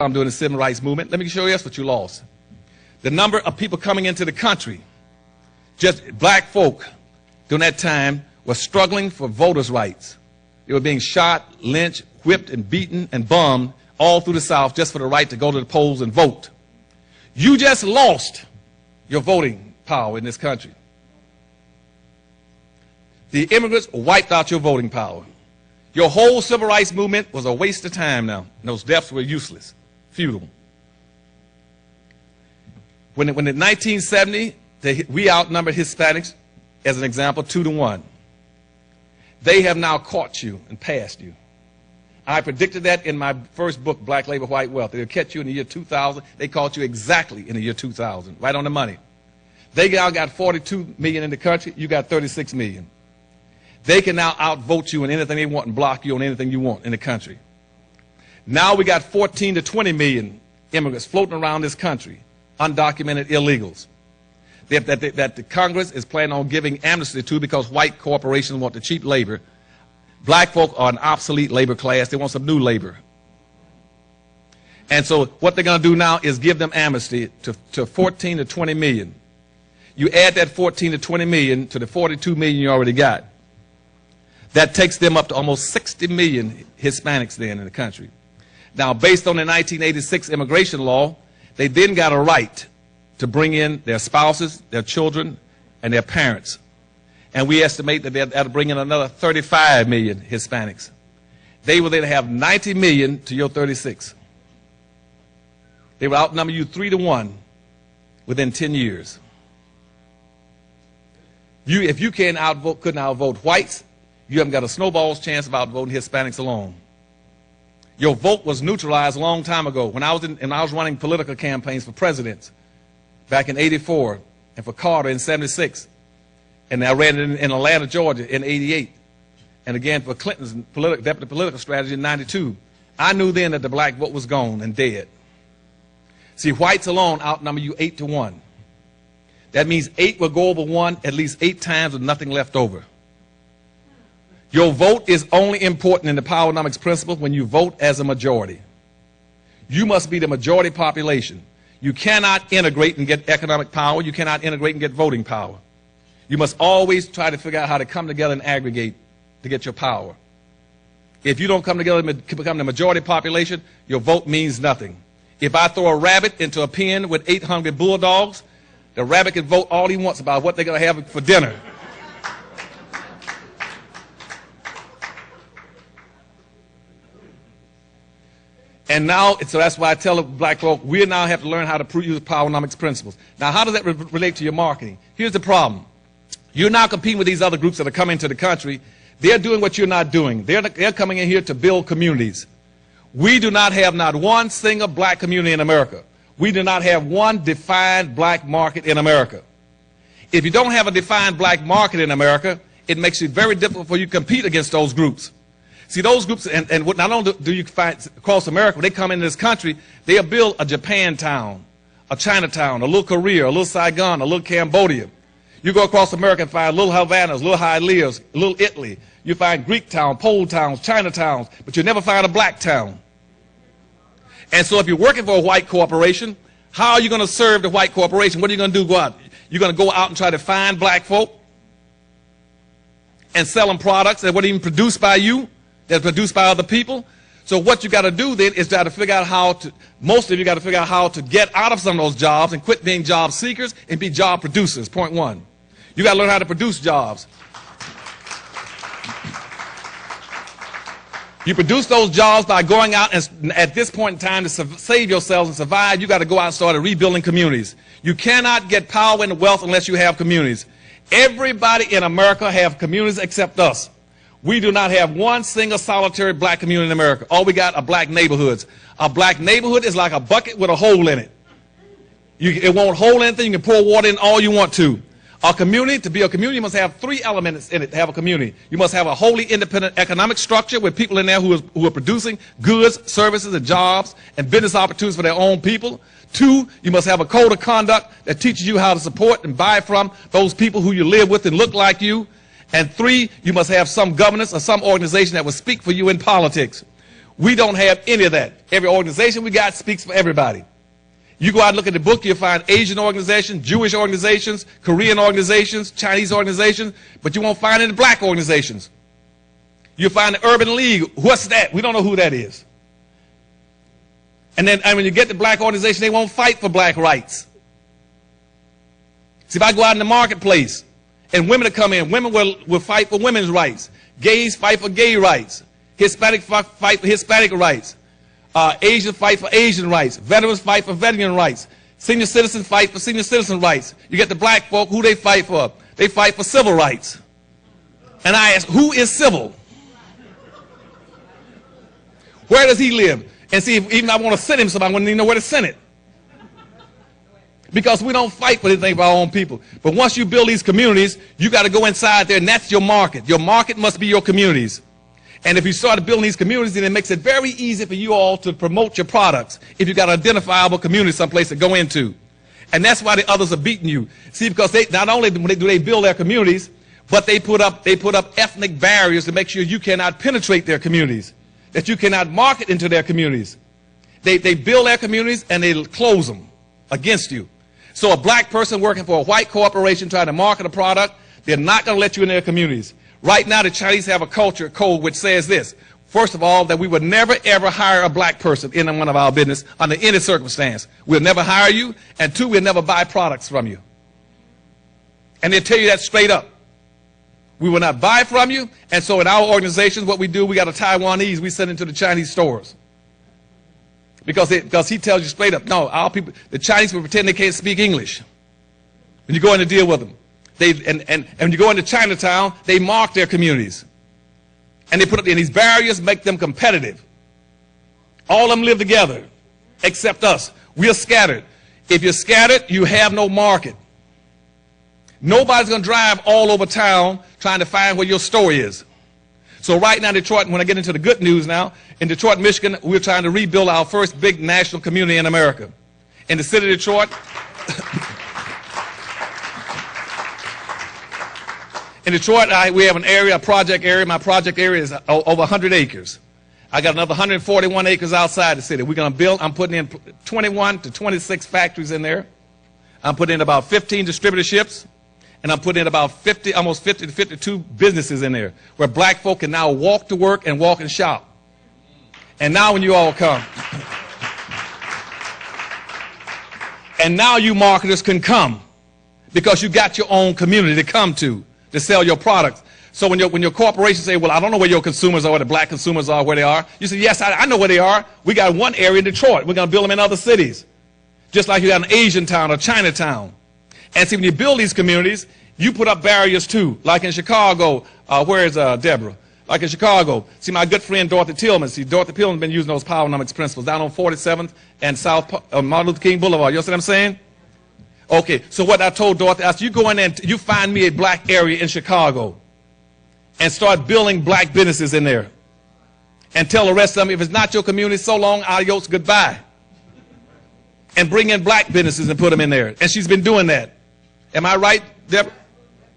I'm doing the civil rights movement. Let me show you that's what you lost. The number of people coming into the country, just black folk during that time, were struggling for voters' rights. They were being shot, lynched, whipped, and beaten and bombed all through the South just for the right to go to the polls and vote. You just lost your voting power in this country. The immigrants wiped out your voting power. Your whole civil rights movement was a waste of time now. And those deaths were useless, futile. When in 1970, we outnumbered Hispanics, as an example, 2-1. They have now caught you and passed you. I predicted that in my first book, Black Labor, White Wealth. They'll catch you in the year 2000. They caught you exactly in the year 2000, right on the money. They now got 42 million in the country. You got 36 million. They can now outvote you on anything they want and block you on anything you want in the country. Now we got 14 to 20 million immigrants floating around this country, undocumented illegals, that the Congress is planning on giving amnesty to because white corporations want the cheap labor. Black folk are an obsolete labor class. They want some new labor. And so what they're going to do now is give them amnesty to 14 to 20 million. You add that 14 to 20 million to the 42 million you already got. That takes them up to almost 60 million Hispanics then in the country. Now, based on the 1986 immigration law, they then got a right to bring in their spouses, their children, and their parents. And we estimate that that'll bring in another 35 million Hispanics. They will then have 90 million to your 36. They will outnumber you 3-1 within 10 years. If you couldn't outvote whites, you haven't got a snowball's chance of outvoting Hispanics alone. Your vote was neutralized a long time ago. When I was running political campaigns for presidents back in '84 and for Carter in '76, and I ran it in Atlanta, Georgia in '88, and again for Clinton's deputy political strategy in '92, I knew then that the black vote was gone and dead. See, whites alone outnumber you 8-1. That means 8 will go over 1 at least 8 times with nothing left over. Your vote is only important in the powernomics principle when you vote as a majority. You must be the majority population. You cannot integrate and get economic power. You cannot integrate and get voting power. You must always try to figure out how to come together and aggregate to get your power. If you don't come together and become the majority population, your vote means nothing. If I throw a rabbit into a pen with 8 hungry bulldogs, the rabbit can vote all he wants about what they're going to have for dinner. And now, so that's why I tell the black folk, we now have to learn how to use powernomics principles. Now, how does that relate to your marketing? Here's the problem. You're now competing with these other groups that are coming to the country. They're doing what you're not doing. They're coming in here to build communities. We do not have not one single black community in America. We do not have one defined black market in America. If you don't have a defined black market in America, it makes it very difficult for you to compete against those groups. See, those groups, and not only do you find across America, when they come into this country, they'll build a Japantown, a Chinatown, a little Korea, a little Saigon, a little Cambodia. You go across America and find little Havanas, little Hialeahs, little Italy. You find Greek town, Pole towns, Chinatowns, but you never find a black town. And so if you're working for a white corporation, how are you going to serve the white corporation? What are you going to do? Go out. You're going to go out and try to find black folk and sell them products that weren't even produced by you, that's produced by other people. So what you got to do then is try to figure out how to, most of you got to figure out how to get out of some of those jobs and quit being job seekers and be job producers, point one. You got to learn how to produce jobs. You produce those jobs by going out and at this point in time to save yourselves and survive, you got to go out and start rebuilding communities. You cannot get power and wealth unless you have communities. Everybody in America have communities except us. We do not have one single solitary black community in America. All we got are black neighborhoods. A black neighborhood is like a bucket with a hole in it. It won't hold anything. You can pour water in all you want to. A community, to be a community, you must have 3 elements in it to have a community. You must have a wholly independent economic structure with people in there who are producing goods, services, and jobs and business opportunities for their own people. 2, you must have a code of conduct that teaches you how to support and buy from those people who you live with and look like you. And 3, you must have some governance or some organization that will speak for you in politics. We don't have any of that. Every organization we got speaks for everybody. You go out and look at the book, you'll find Asian organizations, Jewish organizations, Korean organizations, Chinese organizations, but you won't find any black organizations. You'll find the Urban League. What's that? We don't know who that is. And when you get the black organization, they won't fight for black rights. See, if I go out in the marketplace and women will come in, women will fight for women's rights. Gays fight for gay rights. Hispanic fight for Hispanic rights. Asians fight for Asian rights. Veterans fight for veteran rights. Senior citizens fight for senior citizen rights. You get the black folk, who they fight for? They fight for civil rights. And I ask, who is civil? Where does he live? And see, if even I want to send him somebody, I wouldn't even know where to send it. Because we don't fight for anything for our own people. But once you build these communities, you got to go inside there, and that's your market. Your market must be your communities. And if you start building these communities, then it makes it very easy for you all to promote your products if you got an identifiable community someplace to go into. And that's why the others are beating you. See, because they not only do they build their communities, but they put up ethnic barriers to make sure you cannot penetrate their communities, that you cannot market into their communities. They build their communities and they close them against you. So a black person working for a white corporation trying to market a product, they're not going to let you in their communities. Right now, the Chinese have a culture code which says this. First of all, that we would never, ever hire a black person in one of our business under any circumstance. We'll never hire you. And two, we'll never buy products from you. And they tell you that straight up. We will not buy from you. And so in our organizations, what we do, we got a Taiwanese we send into the Chinese stores. Because he tells you straight up, no, our people, the Chinese will pretend they can't speak English when you go in to deal with them. And when you go into Chinatown, they mark their communities. And they put up in these barriers, make them competitive. All of them live together, except us. We are scattered. If you're scattered, you have no market. Nobody's going to drive all over town trying to find where your store is. So right now in Detroit, when I get into the good news now, in Detroit, Michigan, we're trying to rebuild our first big national community in America. In the city of Detroit, we have an area, a project area. My project area is over 100 acres. I got another 141 acres outside the city. We're going to build, I'm putting in 21 to 26 factories in there. I'm putting in about 15 distributorships. And I'm putting in about almost 50 to 52 businesses in there where black folk can now walk to work and walk and shop. And now when you all come, and now you marketers can come because you got your own community to come to sell your products. So when your corporations say, well, I don't know where your consumers are, where the black consumers are, where they are, you say, yes, I know where they are. We got one area in Detroit. We're going to build them in other cities. Just like you got an Asian town or Chinatown. And see, when you build these communities, you put up barriers too. Like in Chicago, where is Deborah? Like in Chicago, see my good friend Dorothy Tillman. See, Dorothy Tillman's been using those Powernomics principles down on 47th and South Martin Luther King Boulevard. You know what I'm saying? Okay, so what I told Dorothy, I said, you go in there and you find me a black area in Chicago and start building black businesses in there. And tell the rest of them, if it's not your community, so long, adios, goodbye. And bring in black businesses and put them in there. And she's been doing that. Am I right, Deborah?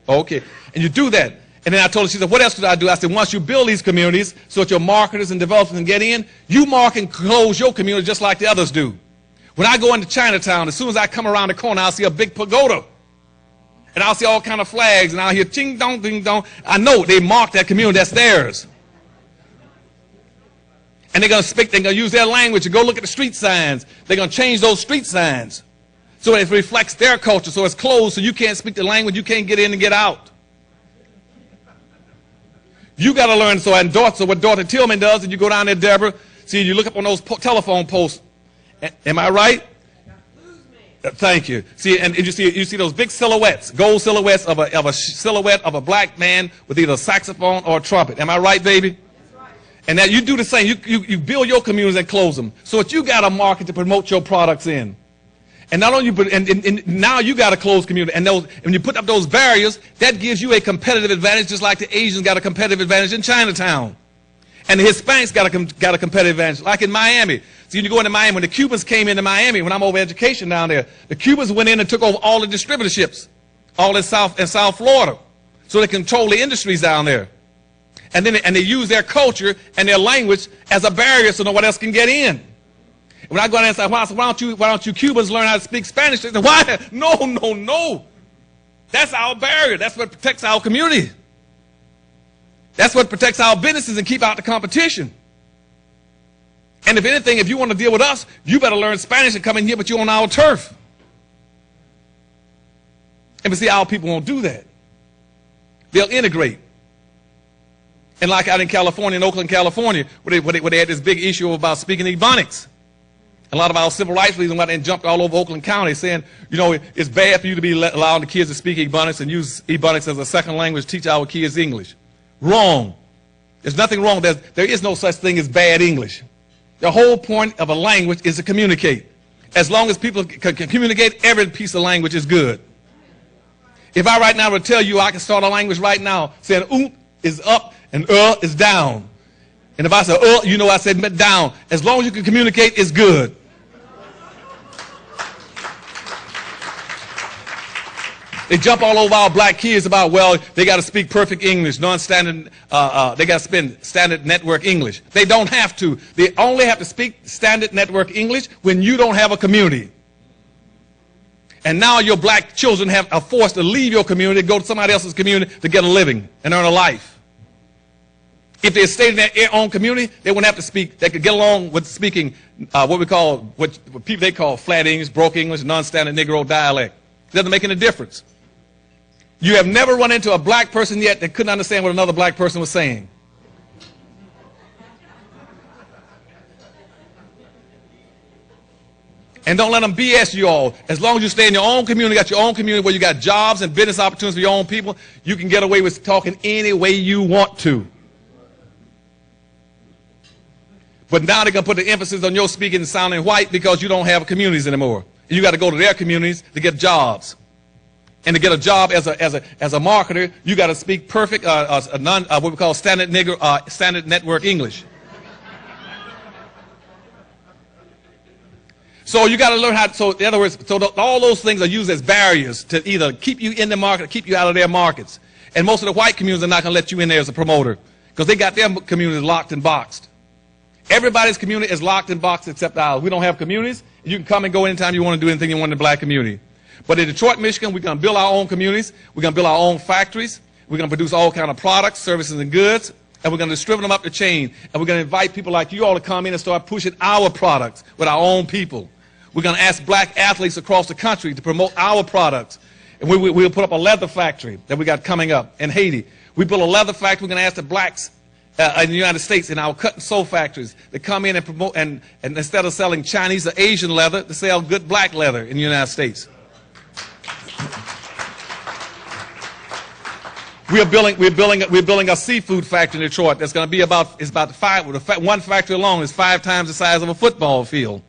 Okay. And you do that. And then I told her, she said, what else could I do? I said, once you build these communities so that your marketers and developers can get in, you mark and close your community just like the others do. When I go into Chinatown, as soon as I come around the corner, I'll see a big pagoda. And I'll see all kind of flags, and I'll hear ching dong, ding dong. I know they mark that community, that's theirs. And they're going to use their language and go look at the street signs. They're going to change those street signs so it reflects their culture, so it's closed, so you can't speak the language, you can't get in and get out. You got to learn. So what Dorothy Tillman does, and you go down there, Deborah, see, you look up on those telephone posts. Am I right? Thank you. See, and you see those big silhouettes, gold silhouettes of a silhouette of a black man with either a saxophone or a trumpet. Am I right, baby? And that you do the same. You build your communities and close them. So that you got a market to promote your products in. And not only and now you got a closed community. And when you put up those barriers, that gives you a competitive advantage, just like the Asians got a competitive advantage in Chinatown. And the Hispanics got a competitive advantage, like in Miami. So you go into Miami, when the Cubans came into Miami, when I'm over education down there, the Cubans went in and took over all the distributorships, all in South Florida, so they control the industries down there. And they use their culture and their language as a barrier so no one else can get in. When I go in and say, why don't you Cubans learn how to speak Spanish? They say, why? No. That's our barrier. That's what protects our community. That's what protects our businesses and keep out the competition. And if anything, if you want to deal with us, you better learn Spanish and come in here, but you're on our turf. And we see our people won't do that. They'll integrate. And like out in California, in Oakland, California, where they had this big issue about speaking Ebonics. A lot of our civil rights leaders went out and jumped all over Oakland County saying, you know, it's bad for you to be allowing the kids to speak Ebonics and use Ebonics as a second language, teach our kids English. Wrong. There's nothing wrong. There is no such thing as bad English. The whole point of a language is to communicate. As long as people can communicate, every piece of language is good. If I right now would tell you I can start a language right now saying oop is up and is down. And if I say you know I said down. As long as you can communicate, it's good. They jump all over our black kids about, well, they got to speak perfect English, non-standard, they got to spend standard network English. They don't have to. They only have to speak standard network English when you don't have a community. And now your black children are forced to leave your community, go to somebody else's community to get a living and earn a life. If they stayed in their own community, they wouldn't have to speak. They could get along with speaking what people they call flat English, broke English, non-standard Negro dialect. It doesn't make any difference. You have never run into a black person yet that couldn't understand what another black person was saying. And don't let them BS you all. As long as you stay in your own community, got your own community where you got jobs and business opportunities for your own people, you can get away with talking any way you want to. But now they're going to put the emphasis on your speaking and sounding white because you don't have communities anymore. You got to go to their communities to get jobs. And to get a job as a marketer, you got to speak perfect, what we call standard network English. So you got to learn how. So in other words, all those things are used as barriers to either keep you in the market or keep you out of their markets. And most of the white communities are not going to let you in there as a promoter because they got their communities locked and boxed. Everybody's community is locked and boxed except ours. We don't have communities. You can come and go anytime you want to do anything you want in the black community. But in Detroit, Michigan, we're going to build our own communities. We're going to build our own factories. We're going to produce all kinds of products, services, and goods. And we're going to distribute them up the chain. And we're going to invite people like you all to come in and start pushing our products with our own people. We're going to ask black athletes across the country to promote our products. And we'll put up a leather factory that we got coming up in Haiti. We build a leather factory. We're going to ask the blacks in the United States in our cut and sew factories to come in and promote, and instead of selling Chinese or Asian leather, to sell good black leather in the United States. We're building a seafood factory in Detroit that's going to be one factory alone is 5 times the size of a football field.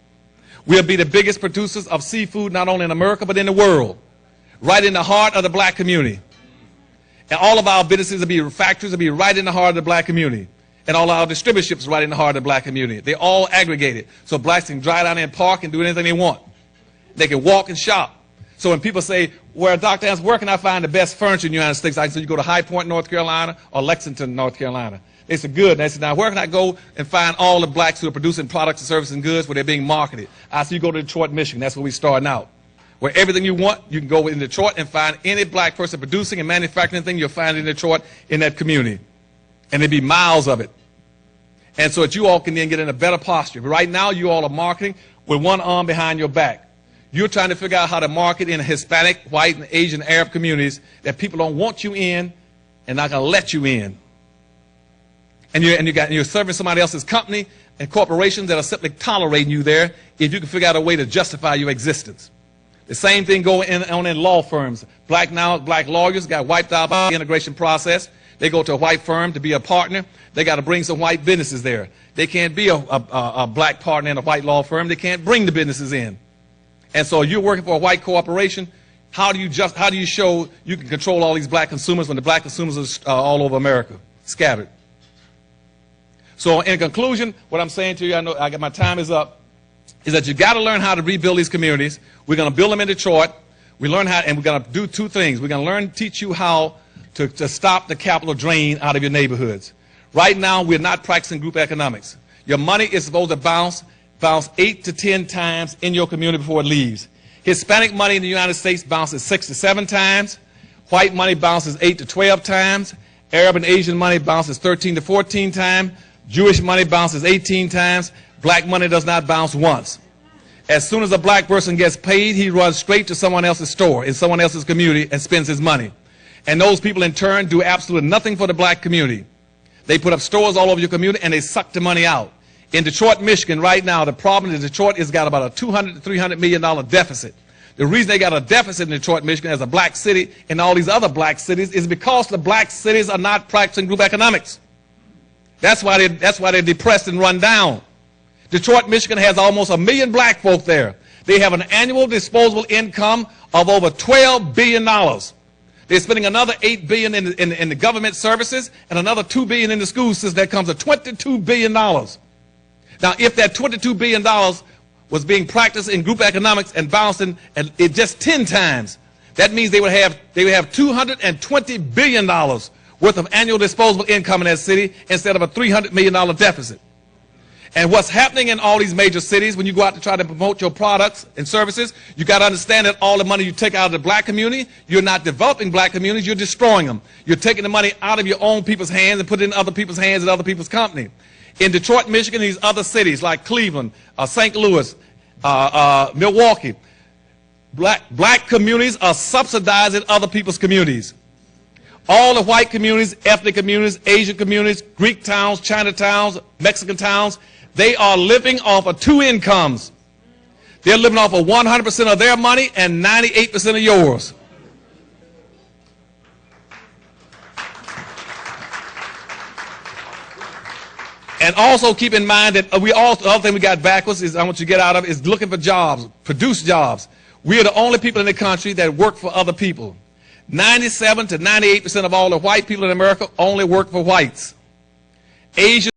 We'll be the biggest producers of seafood not only in America but in the world, right in the heart of the black community. And all of our businesses factories will be right in the heart of the black community. And all our distributorships right in the heart of the black community. They're all aggregated. So blacks can drive down there and park and do anything they want. They can walk and shop. So when people say, where Dr. Hans, where can I find the best furniture in the United States? I say, you go to High Point, North Carolina, or Lexington, North Carolina. They said, good. And I said, now where can I go and find all the blacks who are producing products and services and goods where they're being marketed? I said, you go to Detroit, Michigan. That's where we're starting out. Where everything you want, you can go in Detroit and find any black person producing and manufacturing anything you'll find in Detroit in that community. And there'd be miles of it. And so that you all can then get in a better posture. But right now, you all are marketing with one arm behind your back. You're trying to figure out how to market in Hispanic, white, and Asian, Arab communities that people don't want you in and not going to let you in. And you're serving somebody else's company and corporations that are simply tolerating you there if you can figure out a way to justify your existence. The same thing going on in law firms. Black lawyers got wiped out by the integration process. They go to a white firm to be a partner. They got to bring some white businesses there. They can't be a black partner in a white law firm. They can't bring the businesses in. And so you're working for a white corporation. How do you show you can control all these black consumers when the black consumers are all over America, scattered? So in conclusion, what I'm saying to you, I know my time is up, is that you got to learn how to rebuild these communities. We're going to build them in Detroit. We learn how, and we're going to do 2 things. We're going to teach you how to stop the capital drain out of your neighborhoods. Right now, we're not practicing group economics. Your money is supposed to bounce 8 to 10 times in your community before it leaves. Hispanic money in the United States bounces 6 to 7 times. White money bounces 8 to 12 times. Arab and Asian money bounces 13 to 14 times. Jewish money bounces 18 times. Black money does not bounce once. As soon as a black person gets paid, he runs straight to someone else's store in someone else's community and spends his money. And those people in turn do absolutely nothing for the black community. They put up stores all over your community and they suck the money out. In Detroit, Michigan, right now, the problem is Detroit has got about a $200 to $300 million deficit. The reason they got a deficit in Detroit, Michigan, as a black city and all these other black cities is because the black cities are not practicing group economics. That's why they're depressed and run down. Detroit, Michigan has almost 1 million black folk there. They have an annual disposable income of over $12 billion. They're spending another $8 billion in the government services and another $2 billion in the school system. That comes to $22 billion. Now, if that $22 billion was being practiced in group economics and bouncing at it just 10 times, that means they would have $220 billion worth of annual disposable income in that city instead of a $300 million deficit. And what's happening in all these major cities, when you go out to try to promote your products and services, you got to understand that all the money you take out of the black community, you're not developing black communities, you're destroying them. You're taking the money out of your own people's hands and putting it in other people's hands and other people's company. In Detroit, Michigan, these other cities like Cleveland, St. Louis, Milwaukee, black communities are subsidizing other people's communities. All the white communities, ethnic communities, Asian communities, Greek towns, China towns, Mexican towns, they are living off of 2 incomes. They're living off of 100% of their money and 98% of yours. And also keep in mind that the other thing we got backwards is I want you to get out of is looking for jobs, produce jobs. We are the only people in the country that work for other people. 97 to 98% of all the white people in America only work for whites. Asian